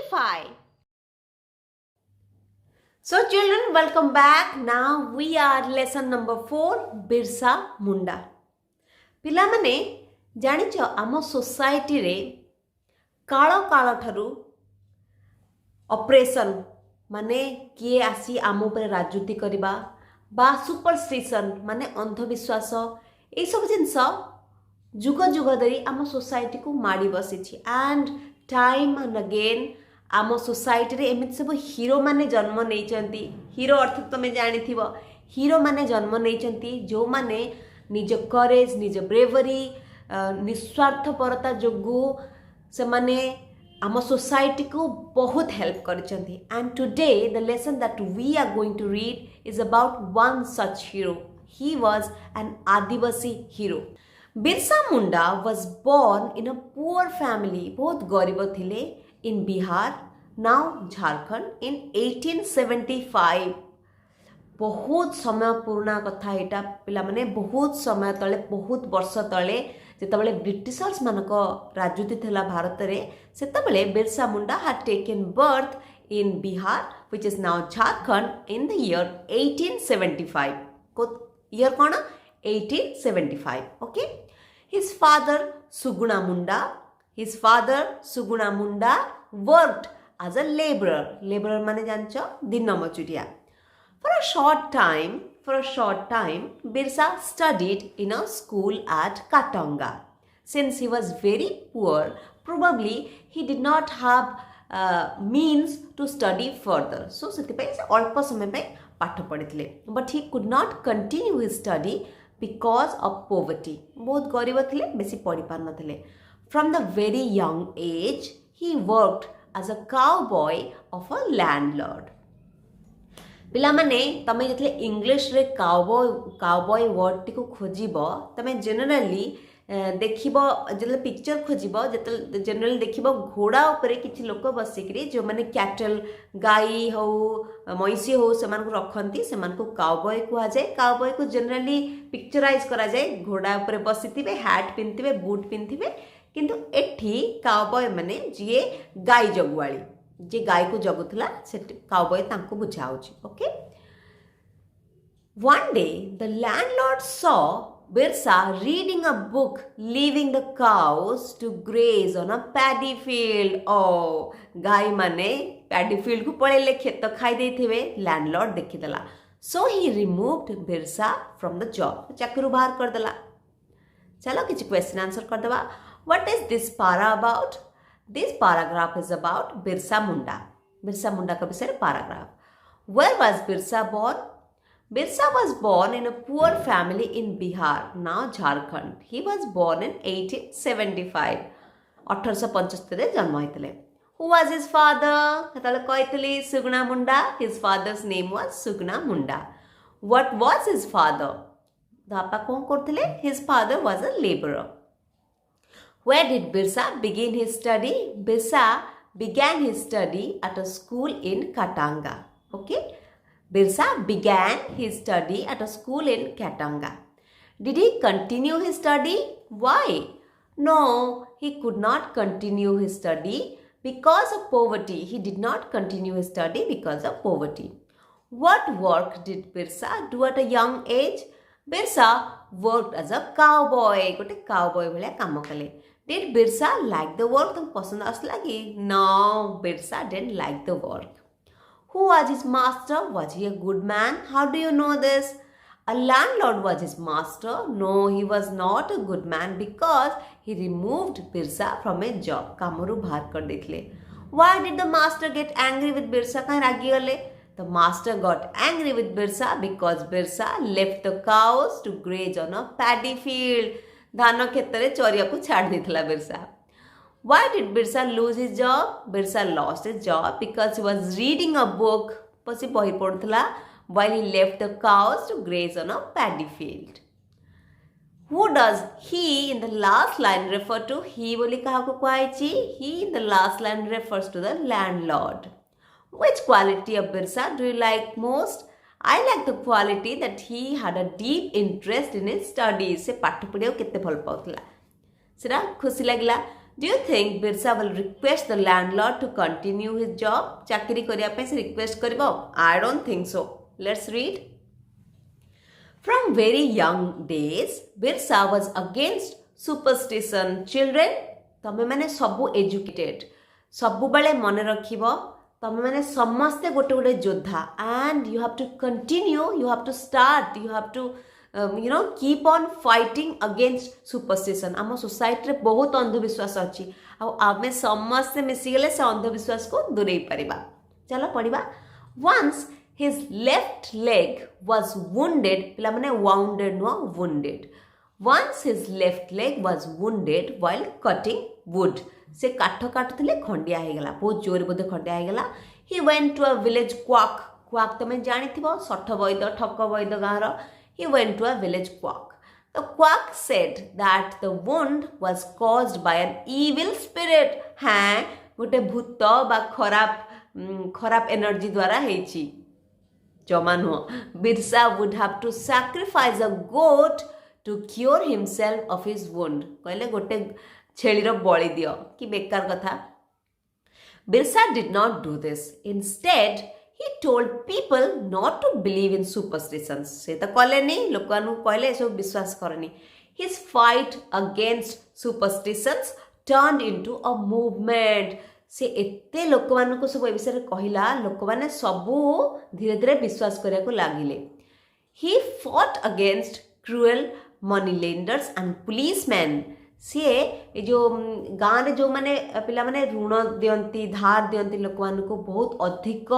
identify. So children, welcome back. Now we are lesson number 4, Birsa Munda. ପିଲାମାନେ ଜାଣିଛ ଆମ ସୋସାଇଟିରେ କାଳ କାଳ ଠାରୁ ଅପରେସନ୍ ମାନେ କିଏ ଆସି ଆମ ଉପରେ ରାଜୁତି କରିବା ବା ସୁପରଷ୍ଟିସନ୍ ମାନେ ଅନ୍ଧବିଶ୍ୱାସ ଏଇସବୁ ଜିନିଷ ଯୁଗ ଯୁଗ ଧରି ଆମ ସୋସାଇଟିକୁ ମାଡ଼ି ବସିଛି ଆଣ୍ଡ ଟାଇମ୍ ଆଣ୍ଡ ଅଗେନ୍ ଆମ ସୋସାଇଟିରେ ଏମିତି ସବୁ ହିରୋମାନେ ଜନ୍ମ ନେଇଛନ୍ତି। ହିରୋ ଅର୍ଥ ତୁମେ ଜାଣିଥିବ, ହିରୋମାନେ ଜନ୍ମ ନେଇଛନ୍ତି ଯେଉଁମାନେ ନିଜ କରେଜ୍ ନିଜ ବ୍ରେଭରି ନିସ୍ୱାର୍ଥପରତା ଯୋଗୁଁ ସେମାନେ ଆମ ସୋସାଇଟିକୁ ବହୁତ ହେଲ୍ପ କରିଛନ୍ତି। And today the lesson that we are going to read is about one such hero. He was an Adivasi hero. Birsa Munda was born in a poor family. बहुत गरीब थिले in Bihar now Jharkhand in 1875। बहुत समय पुराना कथा यहाँ पिला माने बहुत समय तले बहुत वर्ष तले जितेबाला ब्रिटिशर्स मानक राजूति थिला भारत रे सेतेबाला Birsa Munda had taken birth in Bihar which is now Jharkhand in the year 1875। को ईयर कौन 1875। Okay, his father Suguna Munda worked as a labourer माने जानचो दिन मजूरिया। For a short time, Birsa studied in a school at Katanga. Since he was very poor, probably he did not have means to study further. So, sethipai se alpa samay pai path padithile, but he could not continue his study because of poverty. बहुत गरीब थिले, बेसी पढ़ी पार नथिले. From the very young age, he worked as a cowboy of a landlord. पिलामाने तमे जतले English रे cowboy word T को खोजिबो तमे generally देखिबो जतले picture खोजिबो जतले generally देखिबो घोड़ा ऊपर किछि लोक बसिकरी जो माने कैटल गाई हो मैसी हो सेमान को रखंती सेमान को काउबॉय को आ जाए। काउबॉय को जनरली पिक्चराइज करा जाए, घोड़ा ऊपर बसिथिबे, हैट पिनथिबे, बूट पिनथिबे, किंतु एठी काउबॉय माने जिए गाई जगुआली जे गाय को जगुला से काउबॉय तांको बुझाउची। Okay, one day the landlord saw Birsa reading a book leaving the cows to graze on a paddy field. ओ गाय माने पैडी फील्ड को पळेले, खेत खाई देथिबे, लैंडलॉर्ड देखिदेला। So he removed Birsa from the job, चाकरू बाहर कर देला। चलो किछि क्वेश्चन आंसर कर देबा। What is this para about? This paragraph is about Birsa Munda. Birsa Munda का विषय paragraph. Where was Birsa born? Birsa was born in a poor family in Bihar, now Jharkhand. He was born in 1875. 1875 जन्म होइतले. Who was his father? कतले कहतली Suguna Munda. His father's name was Suguna Munda. What was his father? दापा कौन करतले? His father was a laborer. Where did Birsa begin his study? Birsa began his study at a school in Katanga. Okay, Birsa began his study at a school in Katanga. Did he continue his study? Why? No, he could not continue his study because of poverty. He did not continue his study because of poverty. What work did Birsa do at a young age? Birsa worked as a cowboy. गोटे cowboy भले काम कले. Did Birsa like the work? तुम पसंद आसला कि? No, Birsa didn't like the work. Who was his master? Was he a good man? How do you know this? A landlord was his master. No, he was not a good man because he removed Birsa from a job. Kamru बाहर कर देथिले. Why did the master get angry with Birsa? कहीं रागी गले? The master got angry with Birsa because Birsa left the cows to graze on a paddy field. धान क्षेत्र चौरिया को छाड़ देथिला Birsa. Why did Birsa lose his job? Birsa lost his job because he was reading a book. पसी बही पढ़ुथला while he left the cows to graze on a paddy field. Who does he in the last line refer to? He बोली कहा को कहैछि? He in the last line refers to the landlord. Which quality of Birsa do you like most? I like the quality that he had a deep interest in his studies. से पाठ पढ़िया केते भल पाउथला, सेरा खुशी लागला. Do you think Birsa will request the landlord to continue his job? चाकरी करिया पे से request करिबो? I don't think so. Let's read. From very young days, Birsa was against superstition. Children, तमे माने सबु educated. सबु बळे मने रखिबो. तमे माने समस्ते गोटे गोटे योद्धा. And you have to continue, you have to start, you have to keep on fighting against superstition. आम सोसाइटी रे बहुत अंधविश्वास अछि. आमे समस्ते मिसी गेले से अंधविश्वास को दूरेई परिबा. चलो पढ़िबा. Once his left leg was wounded. पिला माने wounded no wounded. Once his left leg was wounded while cutting wood. से काठ काटुले खंडिया हे गला. बहुत जोर बोधे खंडिया हे गला. He went to a village quack. Quack तमे जानि थिबो सठ वैद ठक वैद गाँर. He went to a village quack. The quack said that the wound was caused by an evil spirit. हाँ गोटे भूत बा खराब एनर्जी द्वारा हेछि. जमा नुह. Birsa would have to sacrifice a goat to cure himself of his wound. कहले गोटे छेलीर बलि दियो कि बेकार कथा. Birsa did not do this. Instead, he told people not to believe in superstitions. से तो कहले नहीं लोकानु कहले सब विश्वास करनी. His fight against superstitions turned into a movement. से एते लोक मानक सब ए विषय कहला लोक माने सबु धीरे धीरे विश्वास करिया को लागिले. He fought against cruel money lenders and policemen. सी ए जो गाँव रे जो माने पिला माने ऋण दियंती धार दियंती लोक मानक बहुत अधिक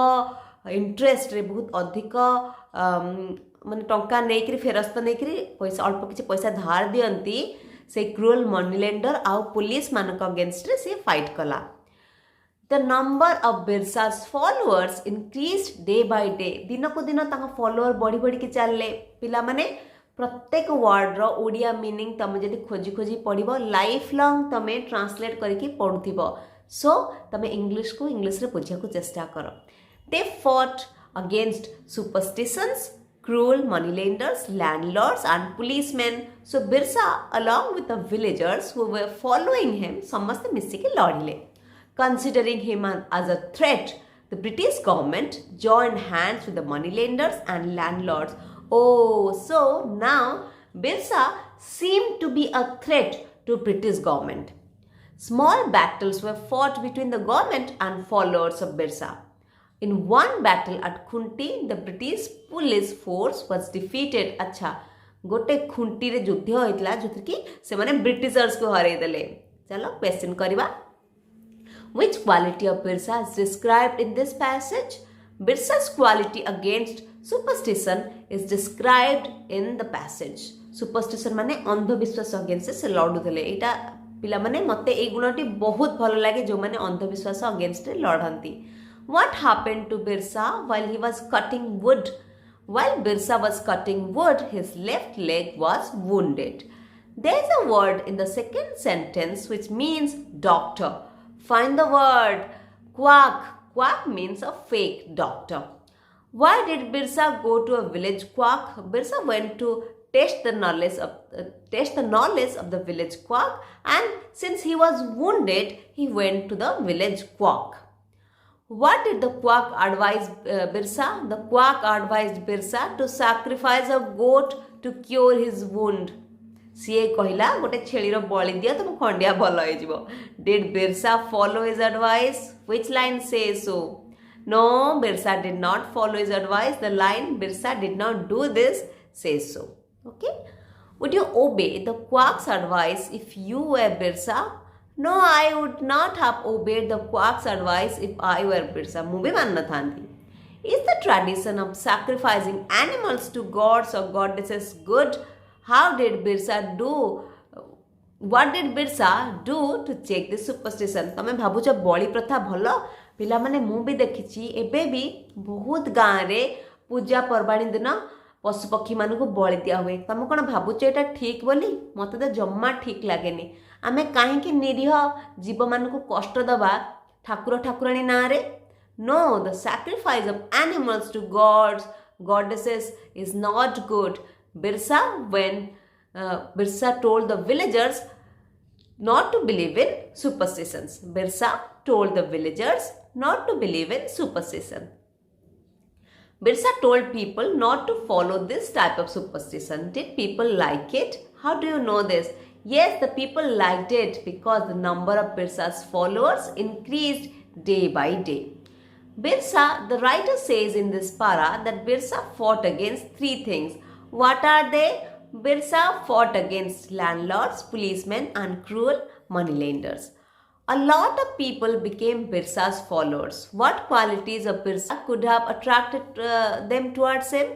इंटरेस्ट रे बहुत अधिक माने टंका नै करी फेरस्त नै करी पैसा अल्प किछि पैसा धार दियंती से क्रूअल मनी लेंडर आउ पुलिस मानक अगेंस्ट रे से फाइट कला. The number of Birsa's followers increased day by day. दिन को दिन ताका फॉलोअर बढ़ी बढ़ी के चलले. पिला माने प्रत्येक वर्ड रो ओडिया मीनिंग तमे जदि खोजी खोजी पढ़िबो लाइफ लॉन्ग तमे ट्रांसलेट करके पढ़ुथिबो. सो तमे इंग्लिश को इंग्लिश रे बुझिया को चेष्टा करो. They fought against superstitions, cruel moneylenders, landlords and policemen. So Birsa along with the villagers who were following him समस्त मिसी के लड़िले. Considering him as a threat, the British government joined hands with the moneylenders and landlords. Oh, so now Birsa seemed to be a threat to British government. Small battles were fought between the government and followers of Birsa. In one battle at Khunti, the British police force was defeated. अच्छा गोटे खुंटी रे युद्ध होइतला जोथि कि से माने Britishers को हरै देले. चलो क्वेश्चन करबा. Which quality of Birsa is described in this passage? Birsa's quality against superstition is described in the passage. Superstition माने अंधविश्वास अगेंस्ट से लड़ू देले. एटा पिला माने मते ए गुणटी बहुत भलो लागे जो माने अंधविश्वास against लड़ंती. What happened to Birsa while he was cutting wood? While Birsa was cutting wood, his left leg was wounded. There is a word in the second sentence which means doctor. Find the word quack. Quack means a fake doctor. Why did Birsa go to a village quack? Birsa went to test the knowledge of the village quack, and since he was wounded, he went to the village quack. What did the quack advise Birsa? The quack advised Birsa to sacrifice a goat to cure his wound. CA कहला गोटे छेलीर बलि दियो तुम खंडिया भल हो जिवो. Did Birsa follow his advice? Which line says so? No, Birsa did not follow his advice. The line Birsa did not do this says so. Okay? Would you obey the quack's advice if you were Birsa? No, I would not have obeyed the quack's advice if I were Birsa. Mu bhi manna thanti. Is the tradition of sacrificing animals to gods or goddesses good? How did Birsa do? What did Birsa do to check this superstition? तमे भाबुछ बलि प्रथा भलो. पिला माने मु भी देखिछि एबे भी बहुत गाँ रे पूजा पर्वाणी दिन पशु पक्षी मान को बलि दिया हुए. तमे कोन भाबुछ एटा ठीक बोली? मते तो जम्मा ठीक लागेनी. आमे काहेकि निरीह जीव मान को कष्ट दबा ठाकुर ठाकुराणी ना रे? No, the sacrifice of animals to gods, goddesses is not good. Birsa told the villagers not to believe in superstitions. Birsa told the villagers not to believe in superstition. Birsa told people not to follow this type of superstition. Did people like it? How do you know this? Yes, the people liked it because the number of Birsa's followers increased day by day. Birsa, the writer says in this para that Birsa fought against three things. What are they? Birsa fought against landlords, policemen and cruel moneylenders. A lot of people became Birsa's followers. What qualities of Birsa could have attracted them towards him?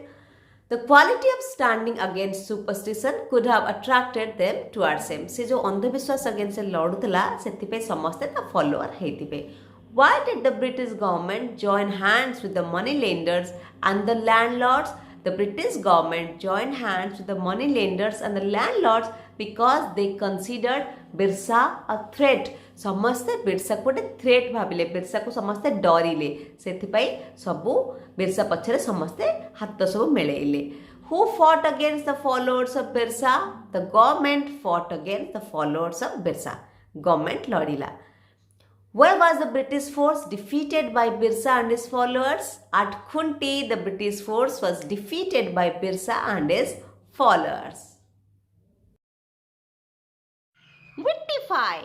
The quality of standing against superstition could have attracted them towards him. से जो अंधविश्वास against लड़ुला सेतिपे समस्ते ता follower हेतिपे. Why did the British government join hands with the money lenders and the landlords? The British government joined hands with the money lenders and the landlords because they considered Birsa a threat. ସମସ୍ତେ ବିର୍ସା ଗୋଟେ threat ଭାବିଲେ, ବିର୍ସାକୁ ସମସ୍ତେ ଡରିଲେ, ସେଥିପାଇଁ ସବୁ ବିର୍ସା ପଛରେ ସମସ୍ତେ ହାତ ସବୁ ମିଳେଇଲେ. Who fought against the followers of Birsa? The government fought against the followers of Birsa. Government ଲଢ଼ିଲା. Where was the British force defeated by Birsa and his followers? At Khunti, the British force was defeated by Birsa and his followers. Wittify.